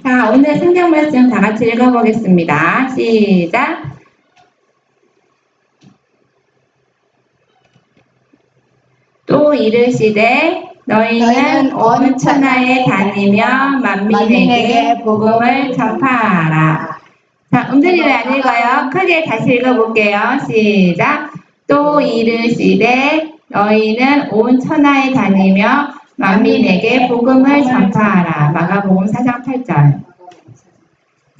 자, 오늘 성경 말씀 다 같이 읽어보겠습니다. 시작! 또 이르시되 너희는 온 천하에 다니며 만민에게 복음을 전파하라. 자, 은별이 왜 안 읽어요? 크게 다시 읽어볼게요. 시작! 또 이르시되 너희는 온 천하에 다니며 만민에게 복음을 전파하라. 마가복음 4장 8절.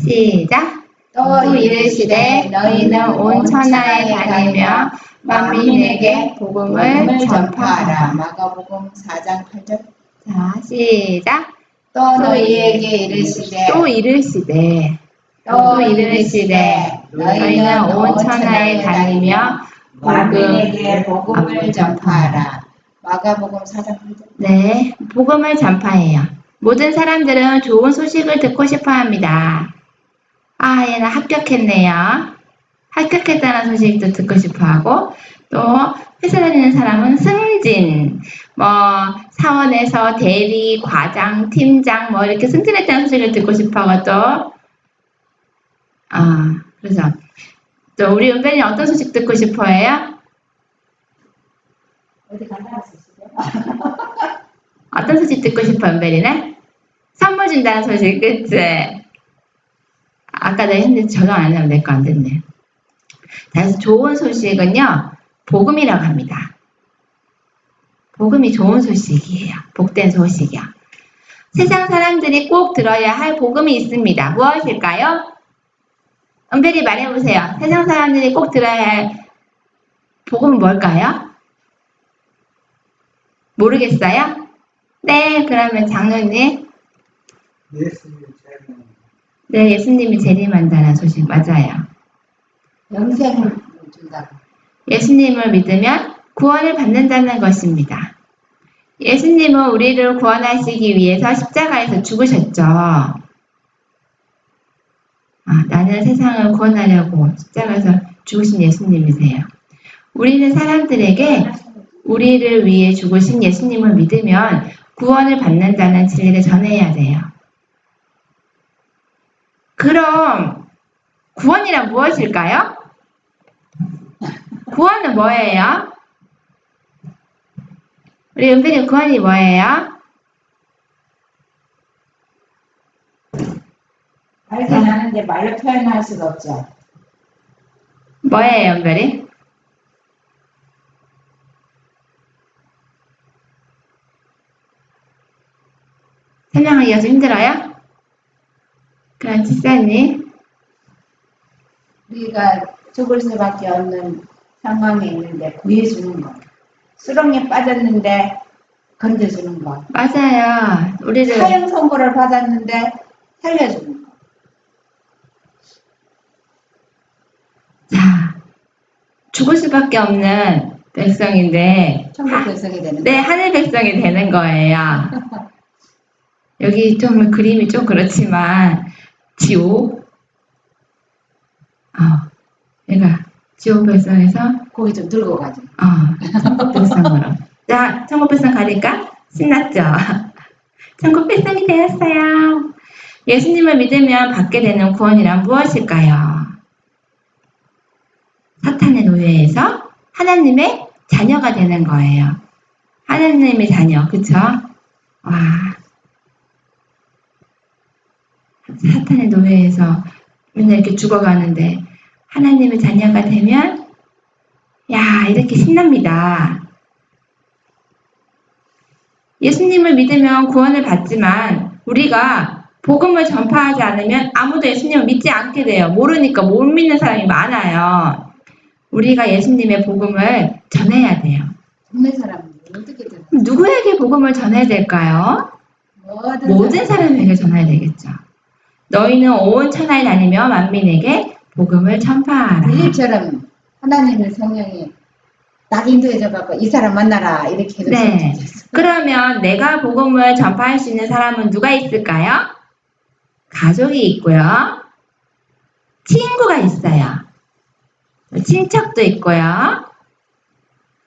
시작! 또 이르시되 너희는 온 천하에 다니며 만민에게 복음을 전파하라. 마가복음 4장 8절. 자, 시작! 또 너희에게 이르시되 또 이르시되 너희는 온 천하에 다니며 만민에게 복음을 전파하라. 마가복음 4장 8절. 네, 복음을 전파해요. 모든 사람들은 좋은 소식을 듣고 싶어 합니다. 아, 얘는 합격했네요. 합격했다는 소식도 듣고 싶어 하고, 또 회사 다니는 사람은 승진, 사원에서 대리, 과장, 팀장, 이렇게 승진했다는 소식을 듣고 싶어 하고, 그래서, 또 우리 은별이는 어떤 소식 듣고 싶어 해요? 어디 간다는 소식이요? 어떤 소식 듣고 싶어, 은별이는? 선물 준다는 소식, 그치? 아까 내가 했는데 저도 안 하면 내 거 안 됐네. 그래서 좋은 소식은요, 복음이라고 합니다. 복음이 좋은 소식이에요. 복된 소식이요. 세상 사람들이 꼭 들어야 할 복음이 있습니다. 무엇일까요? 은별이 말해보세요. 세상 사람들이 꼭 들어야 할 복음은 뭘까요? 모르겠어요? 네, 그러면 장로님. 네, 예수님이 재림한다는 소식 맞아요. 영생을 준다고. 예수님을 믿으면 구원을 받는다는 것입니다. 예수님은 우리를 구원하시기 위해서 십자가에서 죽으셨죠. 나는 세상을 구원하려고 십자가에서 죽으신 예수님이세요. 우리는 사람들에게 우리를 위해 죽으신 예수님을 믿으면 구원을 받는다는 진리를 전해야 돼요. 그럼 구원이란 무엇일까요? 구원은 뭐예요? 우리 은별이 구원이 뭐예요? 알긴 아는데 말로 표현할 수가 없죠. 뭐예요, 은별이? 설명하기가 좀 힘들어요? 그럼 지사님. 우리가 죽을 수밖에 없는 상황에 있는데 구해주는 거. 수렁에 빠졌는데 건져주는 거. 맞아요. 우리를 사형 선고를 받았는데 살려주는 거. 자, 죽을 수밖에 없는 백성인데 천국 백성이 되는 네, 거. 하늘 백성이 되는 거예요. 여기 좀 그림이 좀 그렇지만 지옥 얘가 지옥 백성에서 거기 좀 들고 가죠. 천국 백성으로. 자, 천국 백성 가니까 신났죠? 천국 백성이 되었어요. 예수님을 믿으면 받게 되는 구원이란 무엇일까요? 사탄의 노예에서 하나님의 자녀가 되는 거예요. 하나님의 자녀, 그쵸? 와, 사탄의 노예에서 맨날 이렇게 죽어가는데 하나님의 자녀가 되면 야, 이렇게 신납니다. 예수님을 믿으면 구원을 받지만 우리가 복음을 전파하지 않으면 아무도 예수님을 믿지 않게 돼요. 모르니까 못 믿는 사람이 많아요. 우리가 예수님의 복음을 전해야 돼요. 동네 사람들 어떻게 되나? 누구에게 복음을 전해야 될까요? 모든 사람에게 전해야 되겠죠. 너희는 온 천하에 다니며 만민에게 복음을 전파하라. 일처럼 하나님의 성령이 딱 인도해줘 갖고 이 사람 만나라 이렇게 해서 네. 그러면 내가 복음을 전파할 수 있는 사람은 누가 있을까요? 가족이 있고요. 친구가 있어요. 친척도 있고요.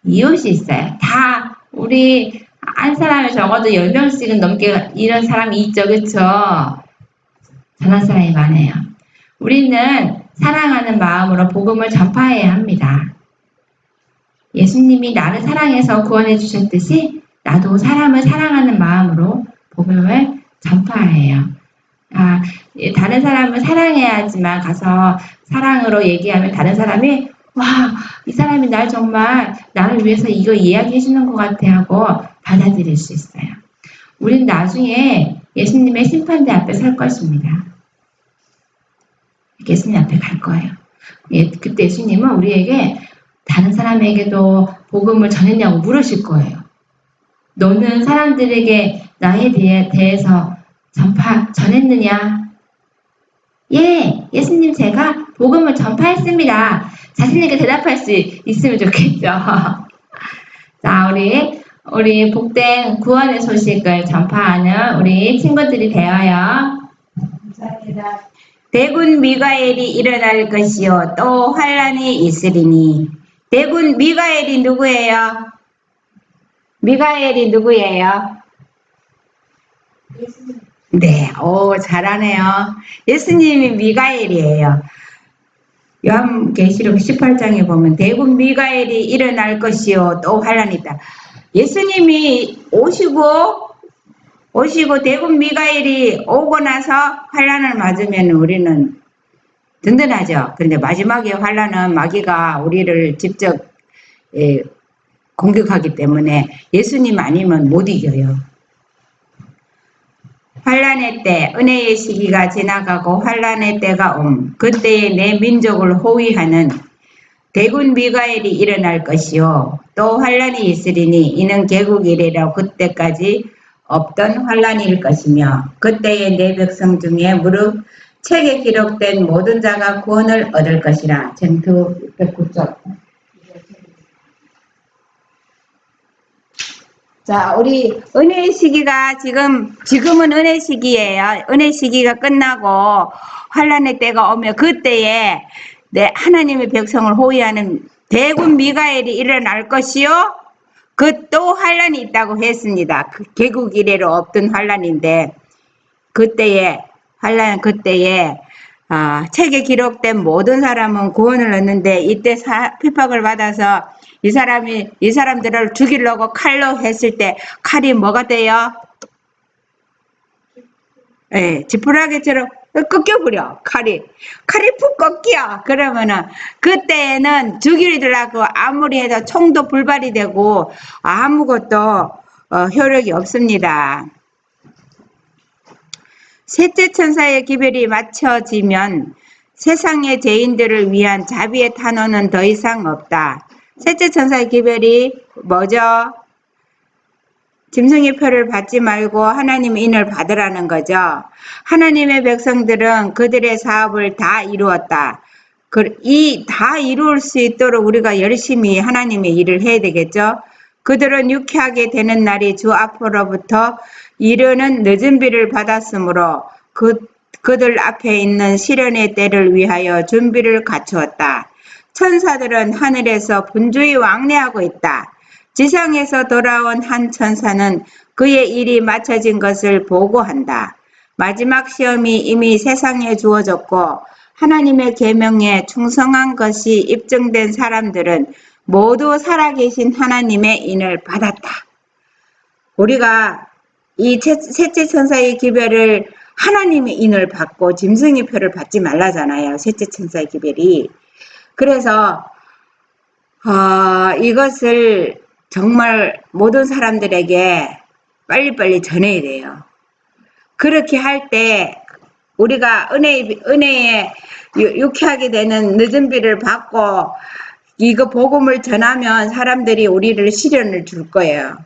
이웃이 있어요. 다 우리 한 사람에 적어도 10명씩은 넘게 이런 사람이 있죠. 그렇죠? 전한 사람이 많아요. 우리는 사랑하는 마음으로 복음을 전파해야 합니다. 예수님이 나를 사랑해서 구원해 주셨듯이 나도 사람을 사랑하는 마음으로 복음을 전파해요. 다른 사람을 사랑해야지만 가서 사랑으로 얘기하면 다른 사람이 와, 이 사람이 날 정말 나를 위해서 이거 이야기해 주는 것 같아 하고 받아들일 수 있어요. 우린 나중에 예수님의 심판대 앞에 설 것입니다. 예수님 앞에 갈 거예요. 그때 예수님은 우리에게 다른 사람에게도 복음을 전했냐고 물으실 거예요. 너는 사람들에게 나에 대해서 전했느냐? 예, 예수님 제가 복음을 전파했습니다. 자신있게 대답할 수 있으면 좋겠죠. 자, 우리 복된 구원의 소식을 전파하는 우리 친구들이 되어요. 감사합니다. 대군 미가엘이 일어날 것이요 또 환란이 있으리니. 대군 미가엘이 누구예요? 미가엘이 누구예요? 예수님. 네, 오 잘하네요. 예수님이 미가엘이에요. 요한계시록 18장에 보면 대군 미가엘이 일어날 것이요 또 환란이 있다. 예수님이 오시고 대군 미가엘이 오고 나서 환란을 맞으면 우리는 든든하죠. 그런데 마지막에 환란은 마귀가 우리를 직접 공격하기 때문에 예수님 아니면 못 이겨요. 환란의 때 은혜의 시기가 지나가고 환란의 때가 그때에 내 민족을 호위하는 대군 미가엘이 일어날 것이요 또 환란이 있으리니 이는 개국이래라. 그때까지 없던 환란일 것이며 그때에 내 백성 중에 무릇 책에 기록된 모든 자가 구원을 얻을 것이라. 전투 609쪽. 자, 우리 은혜의 시기가 지금은 은혜 시기예요. 은혜 시기가 끝나고 환란의 때가 오면 그때에 하나님의 백성을 호위하는 대군 미가엘이 일어날 것이요. 그 또 환란이 있다고 했습니다. 개국 이래로 없던 환란인데 그때에 책에 기록된 모든 사람은 구원을 얻는데 이때 핍박을 받아서 이 사람들을 죽이려고 칼로 했을 때 칼이 뭐가 돼요? 예, 지푸라기처럼 꺾여버려. 칼이 푹 꺾여. 그러면은 그때는 죽이려고 아무리 해도 총도 불발이 되고 아무것도 효력이 없습니다. 셋째 천사의 기별이 맞춰지면 세상의 죄인들을 위한 자비의 탄원은 더 이상 없다. 셋째 천사의 기별이 뭐죠? 짐승의 표를 받지 말고 하나님의 인을 받으라는 거죠. 하나님의 백성들은 그들의 사업을 다 이루었다. 다 이룰 수 있도록 우리가 열심히 하나님의 일을 해야 되겠죠. 그들은 유쾌하게 되는 날이 주 앞으로부터 이르는 늦은 비를 받았으므로 그들 앞에 있는 시련의 때를 위하여 준비를 갖추었다. 천사들은 하늘에서 분주히 왕래하고 있다. 지상에서 돌아온 한 천사는 그의 일이 마쳐진 것을 보고한다. 마지막 시험이 이미 세상에 주어졌고 하나님의 계명에 충성한 것이 입증된 사람들은 모두 살아계신 하나님의 인을 받았다. 우리가 이 셋째 천사의 기별을 하나님의 인을 받고 짐승의 표를 받지 말라잖아요. 셋째 천사의 기별이. 그래서 이것을 정말 모든 사람들에게 빨리빨리 전해야 돼요. 그렇게 할 때 우리가 은혜에 유쾌하게 되는 늦은 비를 받고 이거 복음을 전하면 사람들이 우리를 시련을 줄 거예요.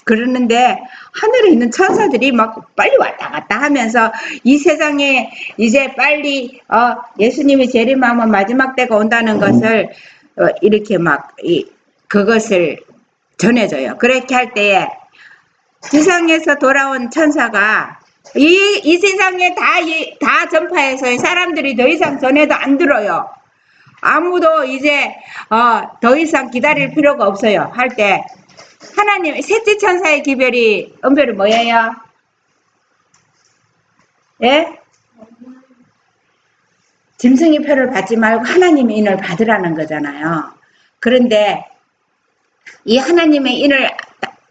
그러는데 하늘에 있는 천사들이 막 빨리 왔다 갔다 하면서 이 세상에 이제 빨리 예수님이 재림하면 마지막 때가 온다는 것을 이렇게 막 그것을 전해줘요. 그렇게 할 때에 지상에서 돌아온 천사가 이 세상에 다 전파해서 사람들이 더 이상 전해도 안 들어요. 아무도 이제 더 이상 기다릴 필요가 없어요. 할 때 하나님 셋째 천사의 기별이 은별이 뭐예요? 예? 짐승의 표를 받지 말고 하나님의 인을 받으라는 거잖아요. 그런데 이 하나님의 인을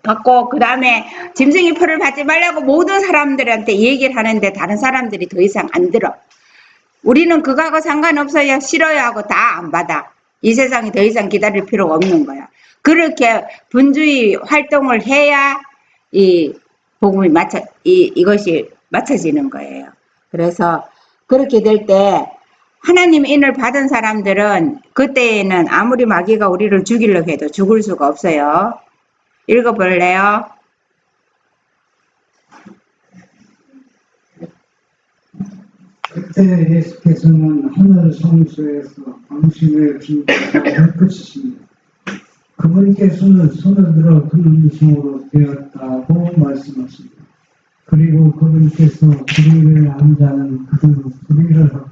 받고 그 다음에 짐승의 표를 받지 말라고 모든 사람들한테 얘기를 하는데 다른 사람들이 더 이상 안 들어. 우리는 그거하고 상관없어요. 싫어요 하고 다 안 받아. 이 세상에 더 이상 기다릴 필요가 없는 거야. 그렇게 분주히 활동을 해야 이 복음이 이것이 맞춰지는 거예요. 그래서 그렇게 될 때 하나님의 인을 받은 사람들은 그때에는 아무리 마귀가 우리를 죽이려고 해도 죽을 수가 없어요. 읽어볼래요? 그때 예수께서는 하늘 성소에서 당신의 중보를 끝이십니다. 그분께서는 손을 들어 큰 성으로 되었다고 말씀하십니다. 그리고 그분께서 불의를 한 자는 그대로 불의를 하고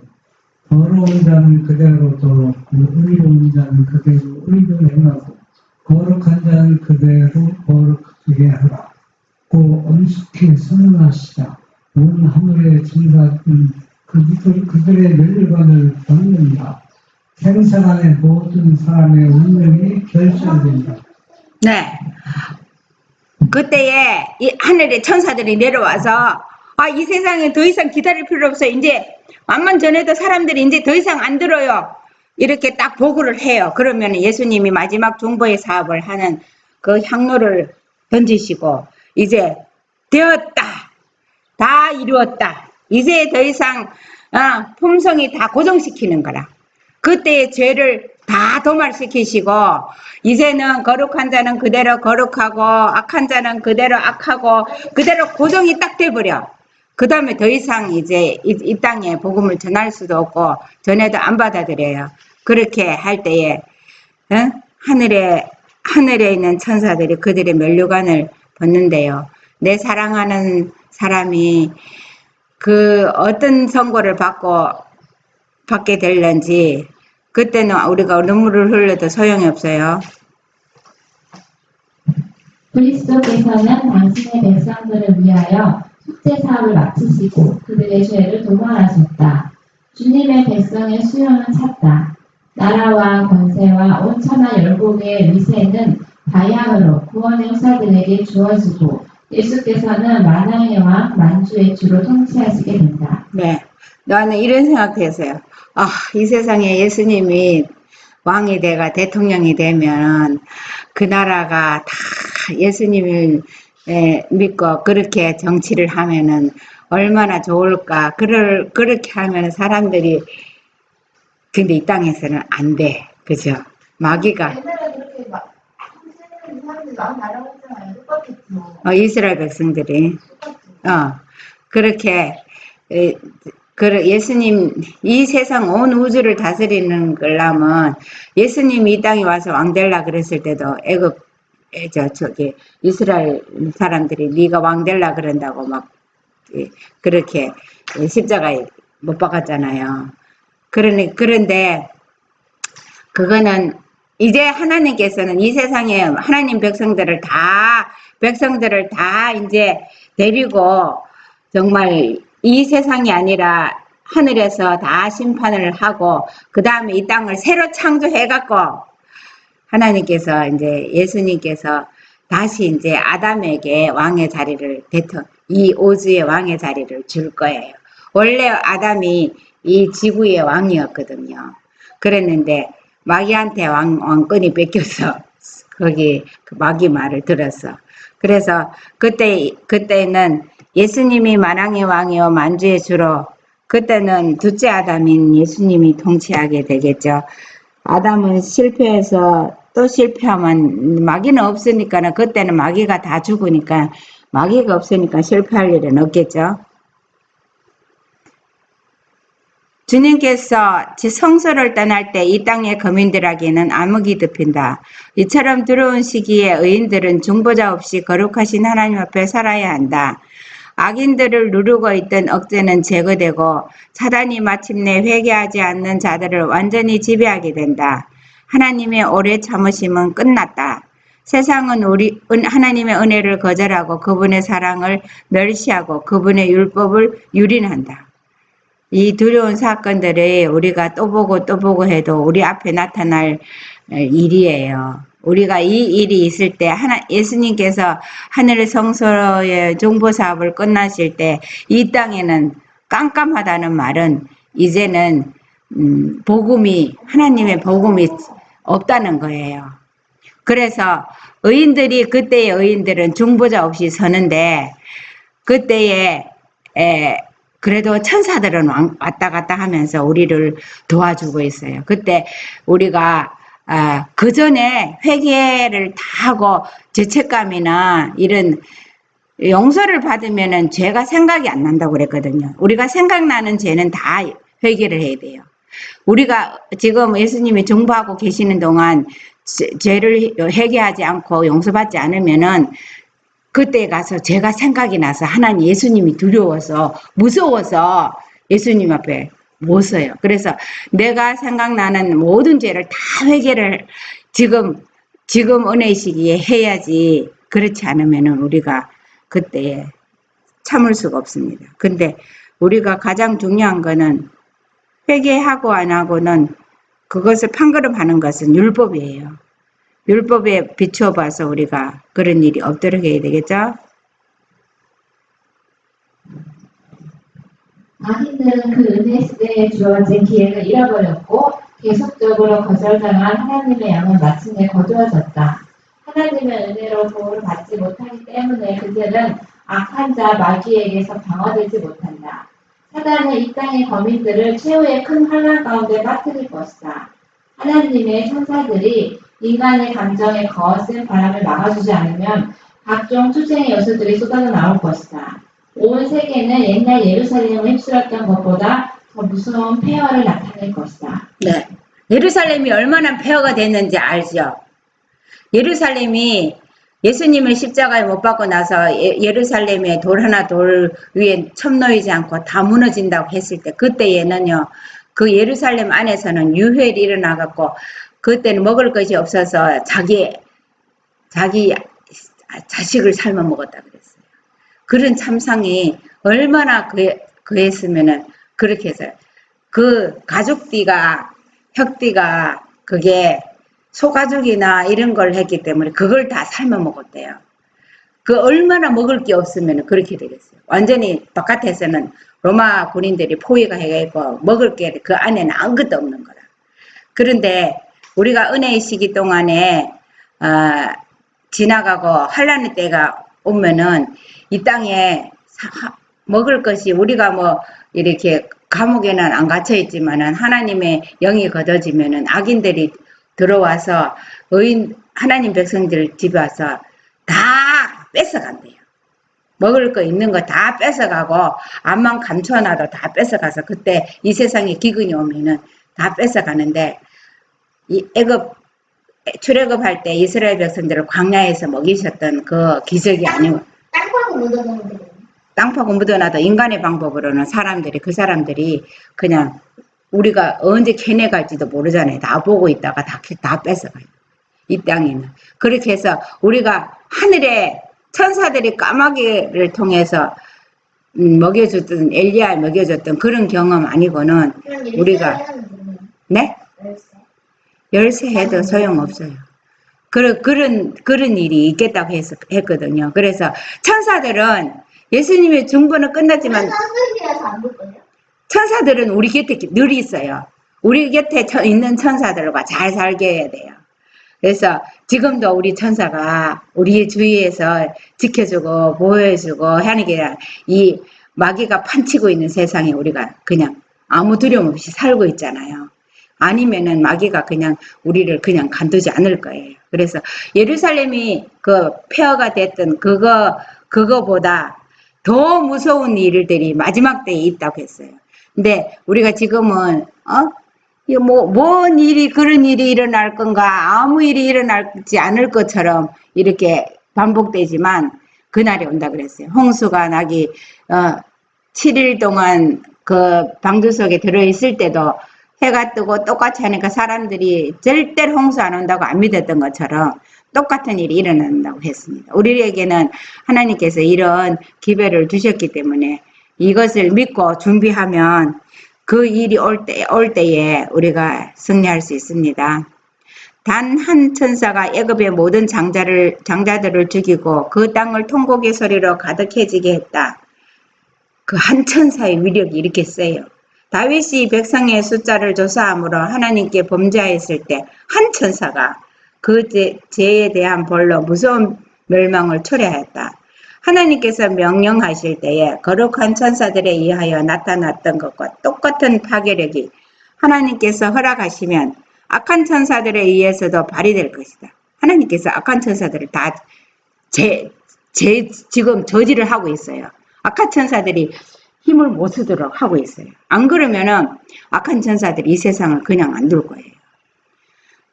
더러운 자는 그대로 더럽고 의로운 자는 그대로 의를 행하고 거룩한 자는 그대로 거룩하게 하라고 엄숙히 선언하시자 온 하늘의 천사들은 그들의 멸류관을 벗는다. 생사간의 모든 사람의 운명이 결정된다. 네. 그때에 이 하늘의 천사들이 내려와서 이 세상에 더 이상 기다릴 필요 없어요. 이제 만만 전해도 사람들이 이제 더 이상 안 들어요. 이렇게 딱 보고를 해요. 그러면 예수님이 마지막 중보의 사업을 하는 그 향로를 던지시고 이제 되었다. 다 이루었다. 이제 더 이상 품성이 다 고정시키는 거라. 그때의 죄를 다 도말시키시고 이제는 거룩한 자는 그대로 거룩하고 악한 자는 그대로 악하고 그대로 고정이 딱 돼버려. 그 다음에 더 이상 이제 이 땅에 복음을 전할 수도 없고 전해도 안 받아들여요. 그렇게 할 때에 하늘에 있는 천사들이 그들의 면류관을 벗는데요. 내 사랑하는 사람이 그 어떤 선고를 받게 될런지 그때는 우리가 눈물을 흘려도 소용이 없어요. 그리스도께서는 당신의 백성들을 위하여 속죄 사업을 마치시고 그들의 죄를 도말하셨다. 주님의 백성의 수요는 찼다. 나라와 권세와 온 천하 열국의 위세는 다양으로 구원 용사들에게 주어지고 예수께서는 만왕의 왕 만주의 주로 통치하시게 된다. 네, 나는 이런 생각했어요. 이 세상에 예수님이 왕이 되가 대통령이 되면 그 나라가 다 예수님을 믿고 그렇게 정치를 하면은 얼마나 좋을까. 그렇게 하면 사람들이 근데 이 땅에서는 안 돼. 그죠? 마귀가 옛날에 그렇게 막 사람들이 마음 날아갔잖아요. 똑같겠죠. 이스라엘 백성들이 똑같죠. 그렇게 예수님 이 세상 온 우주를 다스리는 걸라면 예수님이 이 땅에 와서 왕 될라 그랬을 때도 이스라엘 사람들이 네가 왕 될라 그런다고 막 그렇게 십자가에 못 박았잖아요. 그런데 그거는 이제 하나님께서는 이 세상에 하나님 백성들을 다 이제 데리고 정말 이 세상이 아니라 하늘에서 다 심판을 하고 그 다음에 이 땅을 새로 창조해갖고 하나님께서 이제 예수님께서 다시 이제 아담에게 왕의 자리를 이 오즈의 왕의 자리를 줄 거예요. 원래 아담이 이 지구의 왕이었거든요. 그랬는데 마귀한테 왕권이 뺏겨서 거기 그 마귀 말을 들었어. 그래서 그때는 예수님이 만왕의 왕이요 만주의 주로 그때는 둘째 아담인 예수님이 통치하게 되겠죠. 아담은 실패해서 또 실패하면 마귀는 없으니까 그때는 마귀가 다 죽으니까 마귀가 없으니까 실패할 일은 없겠죠. 주님께서 성소를 떠날 때 이 땅의 거민들에게는 암흑이 덮인다. 이처럼 두려운 시기에 의인들은 중보자 없이 거룩하신 하나님 앞에 살아야 한다. 악인들을 누르고 있던 억제는 제거되고 사단이 마침내 회개하지 않는 자들을 완전히 지배하게 된다. 하나님의 오래 참으심은 끝났다. 세상은 하나님의 은혜를 거절하고 그분의 사랑을 멸시하고 그분의 율법을 유린한다. 이 두려운 사건들이 우리가 또 보고 해도 우리 앞에 나타날 일이에요. 우리가 이 일이 있을 때 예수님께서 하늘의 성소의 중보 사업을 끝나실 때 이 땅에는 깜깜하다는 말은 이제는 하나님의 복음이 없다는 거예요. 그래서 그때의 의인들은 중보자 없이 서는데 그때에 그래도 천사들은 왔다 갔다 하면서 우리를 도와주고 있어요. 그때 우리가 그 전에 회개를 다 하고 죄책감이나 이런 용서를 받으면은 죄가 생각이 안 난다고 그랬거든요. 우리가 생각나는 죄는 다 회개를 해야 돼요. 우리가 지금 예수님이 중보하고 계시는 동안 죄를 회개하지 않고 용서받지 않으면은 그때 가서 제가 생각이 나서 하나님 예수님이 두려워서 무서워서 예수님 앞에 못 서요. 그래서 내가 생각나는 모든 죄를 다 회개를 지금 은혜 시기에 해야지. 그렇지 않으면은 우리가 그때 참을 수가 없습니다. 근데 우리가 가장 중요한 거는 회개하고 안 하고는 그것을 판가름하는 것은 율법이에요. 율법에 비추어 봐서 우리가 그런 일이 없도록 해야 되겠죠? 악인들은 그 은혜 시대에 주어진 기회를 잃어버렸고 계속적으로 거절당한 하나님의 양은 마침내 거두어졌다. 하나님의 은혜로 도움을 받지 못하기 때문에 그들은 악한 자 마귀에게서 방어되지 못한다. 사단은 이 땅의 거민들을 최후의 큰 환난 가운데 빠뜨릴 것이다. 하나님의 천사들이 인간의 감정에 거센 바람을 막아주지 않으면 각종 투쟁의 요소들이 쏟아져 나올 것이다. 온 세계는 옛날 예루살렘을 휩쓸었던 것보다 더 무서운 폐허를 나타낼 것이다. 네. 예루살렘이 얼마나 폐허가 됐는지 알죠? 예루살렘이 예수님을 십자가에 못 박고 나서 예루살렘에 돌 위에 첨놓이지 않고 다 무너진다고 했을 때 그때에는요. 그 예루살렘 안에서는 유혈이 일어나갖고 그때는 먹을 것이 없어서 자기 자식을 삶아 먹었다 그랬어요. 그런 참상이 얼마나 그랬으면은 그렇게 해서 그 가족띠가 혁띠가 그게 소가죽이나 이런 걸 했기 때문에 그걸 다 삶아 먹었대요. 그 얼마나 먹을 게 없으면 그렇게 되겠어요. 완전히 바깥에서는 로마 군인들이 포위가 해가지고 먹을 게 그 안에는 아무것도 없는 거라. 그런데 우리가 은혜의 시기 동안에 지나가고 환난의 때가 오면은 이 땅에 먹을 것이 우리가 뭐 이렇게 감옥에는 안 갇혀 있지만은 하나님의 영이 걷어지면은 악인들이 들어와서 하나님 백성들 집에 와서 다 뺏어간대요. 먹을 거 있는 거 다 뺏어가고 암만 감춰놔도 다 뺏어가서 그때 이 세상에 기근이 오면은 다 뺏어가는데 이 출애굽할 때 이스라엘 백성들을 광야에서 먹이셨던 그 기적이 아니고 땅파고 묻어놔도 인간의 방법으로는 그 사람들이 그냥 우리가 언제 캐내갈지도 모르잖아요. 다 보고 있다가 다 뺏어가요. 이 땅에는. 그렇게 해서 우리가 하늘에 천사들이 까마귀를 통해서 먹여줬던 엘리야에 먹여줬던 그런 경험 아니고는 우리가 네? 열쇠 해도 소용없어요. 그런 일이 있겠다고 했거든요. 그래서 천사들은 예수님의 중보는 끝났지만 선생님이라서 안 볼 거예요? 천사들은 우리 곁에 늘 있어요. 우리 곁에 있는 천사들과 잘 살게 해야 돼요. 그래서 지금도 우리 천사가 우리 주위에서 지켜주고 보호해주고 하는 게 이 마귀가 판치고 있는 세상에 우리가 그냥 아무 두려움 없이 살고 있잖아요. 아니면은 마귀가 그냥 우리를 그냥 간두지 않을 거예요. 그래서 예루살렘이 그 폐허가 됐던 그거보다 더 무서운 일들이 마지막 때에 있다고 했어요. 근데 우리가 지금은 뭔 일이 그런 일이 일어날 건가 아무 일이 일어나지 않을 것처럼 이렇게 반복되지만 그날이 온다 그랬어요. 홍수가 나기 7일 동안 그 방주 속에 들어있을 때도 해가 뜨고 똑같이 하니까 사람들이 절대로 홍수 안 온다고 안 믿었던 것처럼 똑같은 일이 일어난다고 했습니다. 우리에게는 하나님께서 이런 기회를 주셨기 때문에 이것을 믿고 준비하면 그 일이 올 때에 우리가 승리할 수 있습니다. 단 한 천사가 애굽의 모든 장자들을 죽이고 그 땅을 통곡의 소리로 가득해지게 했다. 그 한 천사의 위력이 이렇게 세요. 다윗이 백성의 숫자를 조사함으로 하나님께 범죄하였을 때 한 천사가 그 죄에 대한 벌로 무서운 멸망을 초래하였다. 하나님께서 명령하실 때에 거룩한 천사들에 의하여 나타났던 것과 똑같은 파괴력이 하나님께서 허락하시면 악한 천사들에 의해서도 발휘될 것이다. 하나님께서 악한 천사들을 다 지금 저지를 하고 있어요. 악한 천사들이 힘을 못 쓰도록 하고 있어요. 안 그러면은 악한 천사들이 이 세상을 그냥 안 둘 거예요.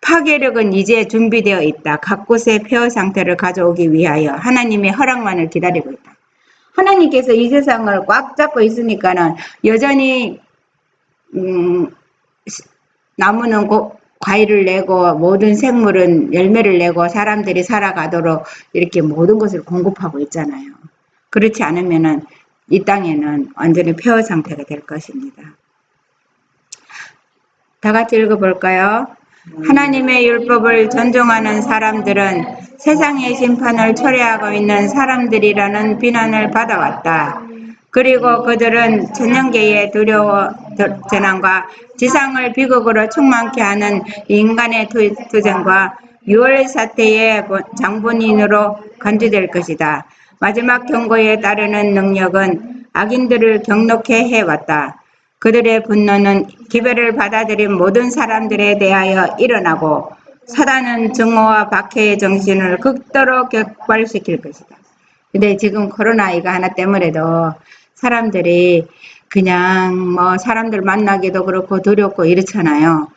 파괴력은 이제 준비되어 있다. 각 곳의 폐허 상태를 가져오기 위하여 하나님의 허락만을 기다리고 있다. 하나님께서 이 세상을 꽉 잡고 있으니까는 여전히 나무는 과일을 내고 모든 생물은 열매를 내고 사람들이 살아가도록 이렇게 모든 것을 공급하고 있잖아요. 그렇지 않으면은 이 땅에는 완전히 폐허 상태가 될 것입니다. 다 같이 읽어볼까요? 하나님의 율법을 존중하는 사람들은 세상의 심판을 초래하고 있는 사람들이라는 비난을 받아왔다. 그리고 그들은 천년계의 두려워 재난과 지상을 비극으로 충만케 하는 인간의 투쟁과 6월 사태의 장본인으로 간주될 것이다. 마지막 경고에 따르는 능력은 악인들을 경록해 해왔다. 그들의 분노는 기별을 받아들인 모든 사람들에 대하여 일어나고 사단은 증오와 박해의 정신을 극도로 격발시킬 것이다. 근데 지금 코로나 이거 하나 때문에도 사람들이 그냥 뭐 사람들 만나기도 그렇고 두렵고 이렇잖아요.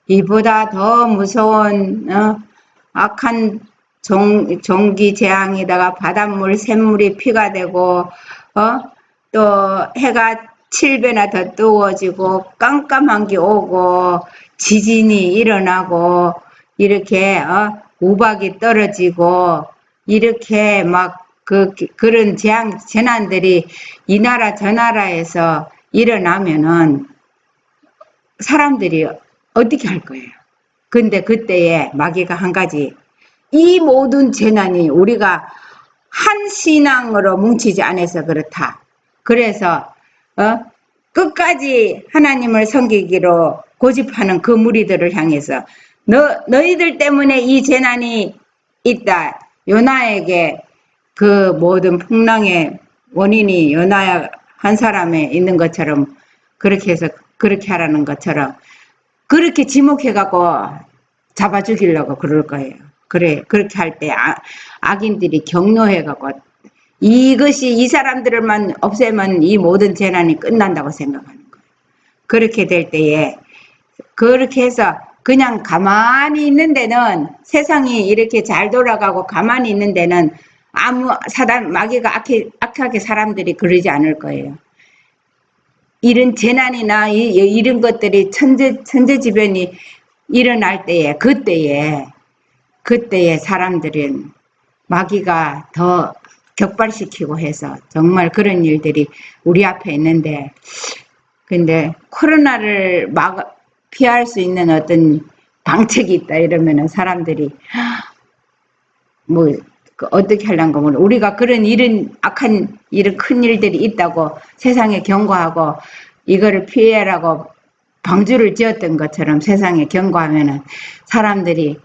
이보다 더 무서운 악한 종기 재앙에다가 바닷물 샘물이 피가 되고 또 해가 7배나 더 뜨거워지고 깜깜한 게 오고 지진이 일어나고 이렇게 우박이 떨어지고 이렇게 막 그런 재난들이 이 나라 저 나라에서 일어나면은 사람들이 어떻게 할 거예요? 근데 그때에 마귀가 한 가지, 이 모든 재난이 우리가 한 신앙으로 뭉치지 않아서 그렇다. 그래서 끝까지 하나님을 섬기기로 고집하는 그 무리들을 향해서 너희들 때문에 이 재난이 있다. 요나에게 그 모든 풍랑의 원인이 요나 한 사람에 있는 것처럼 그렇게 해서 그렇게 하라는 것처럼 그렇게 지목해갖고 잡아 죽이려고 그럴 거예요. 그래, 그렇게 할 때 악인들이 격노해갖고 이것이 이 사람들만 없애면 이 모든 재난이 끝난다고 생각하는 거예요. 그렇게 될 때에 그렇게 해서 그냥 가만히 있는 데는 세상이 이렇게 잘 돌아가고 가만히 있는 데는 아무 마귀가 악하게 사람들이 그러지 않을 거예요. 이런 재난이나 이런 것들이 천재지변이 일어날 때에 그때에 사람들은 마귀가 더 격발시키고 해서 정말 그런 일들이 우리 앞에 있는데 근데 코로나를 피할 수 있는 어떤 방책이 있다 이러면은 사람들이 뭐 어떻게 하려는 거 우리가 그런 일은 악한 일은 큰 일들이 있다고 세상에 경고하고 이거를 피해라고 방주를 지었던 것처럼 세상에 경고하면은 사람들이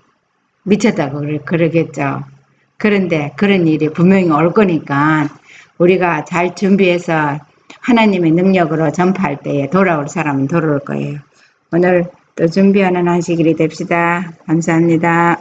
미쳤다고 그러겠죠. 그런데 그런 일이 분명히 올 거니까 우리가 잘 준비해서 하나님의 능력으로 전파할 때에 돌아올 사람은 돌아올 거예요. 오늘 또 준비하는 하시기를 됩시다. 감사합니다.